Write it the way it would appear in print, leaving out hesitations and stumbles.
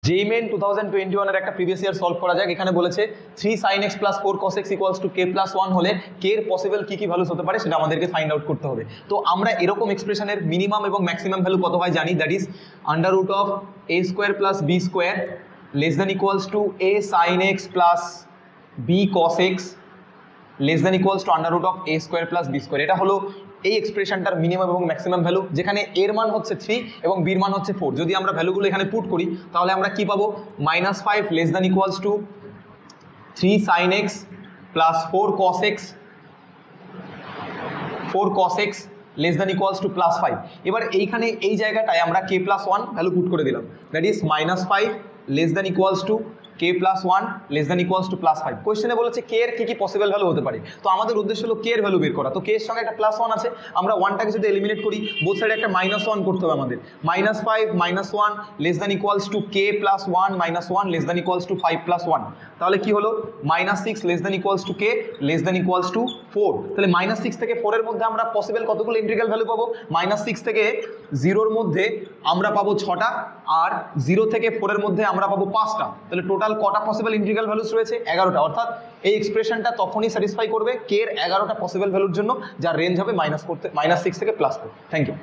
যেই মেন 2021 এর একটা প্রিভিয়াস ইয়ার সলভ করা যাক। এখানে বলেছে 3 sin x plus 4 cos x equals to k plus 1 হলে k এর পসিবল কি কি ভ্যালুস হতে পারে সেটা আমাদেরকে ফাইন্ড আউট করতে হবে। তো আমরা এরকম এক্সপ্রেশনের মিনিমাম এবং ম্যাক্সিমাম ভ্যালু কত হয় জানি, that is under root of a square plus b square less than equals to a sin x plus b cos x less than equals to under root of a square plus b square. এটা হলো এই এক্সপ্রেশনটার minimum এবং maximum value, যেখানে এর মান হচ্ছে 3 এবং বির মান হচ্ছে 4। যদি আমরা ভ্যালুগুলো এখানে পুট করি তাহলে আমরা কি পাবো, -5 less than equals two 3 sin x plus 4 cos x less than equals two plus 5। এবার এইখানে এই জায়গাটায় আমরা k প্লাস 1 ভ্যালু পুট করে দিলাম, that is -5 less than equals two k plus 1 less than equals two plus 5। কোয়েশ্চেনে বলেছে k এর কি কি পসিবল ভ্যালু হতে পারে, তো আমাদের উদ্দেশ্য হলো k এর ভ্যালু বের করা। তো k এর সঙ্গে একটা প্লাস 1 আছে, আমরা 1টাকে যদি এলিমিনেট করি বোথ সাইডে একটা -1 করতে হবে আমাদের। -5 -1 less than equals two k plus 1 -1 less than equals two 5 plus 1। তাহলে কি হলো, -6 less than equals two k less than equals two 4। তাহলে -6 থেকে 4 এর মধ্যে আমরা পসিবল কতগুলো ইন্টিগ্রাল ভ্যালু পাবো, -6 থেকে 0 এর মধ্যে আমরা পাবো 6টা, আর 0 থেকে 4 এর মধ্যে আমরা পাবো 5টা। তাহলে টোটাল কটা পসিবল ইন্টিগ্রাল ভ্যালুস রয়েছে, 11টা। অর্থাৎ এই এক্সপ্রেশনটা তখনই স্যাটিসফাই করবে k এর 11টা পসিবল ভ্যালুর জন্য, যার রেঞ্জ হবে -6 থেকে +4। Thank you.